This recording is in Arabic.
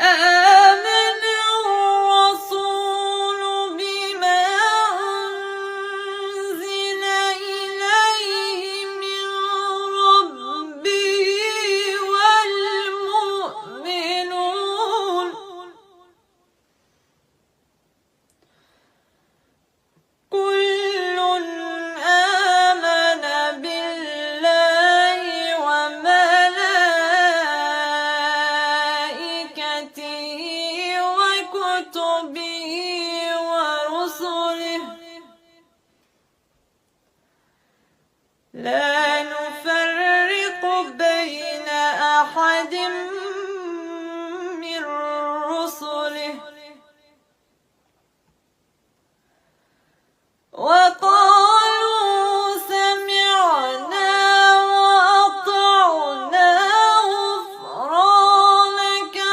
آمن الرسول بما أنزل إليه من ربه والمؤمنون كل آمن بالله وملائكته وكتبه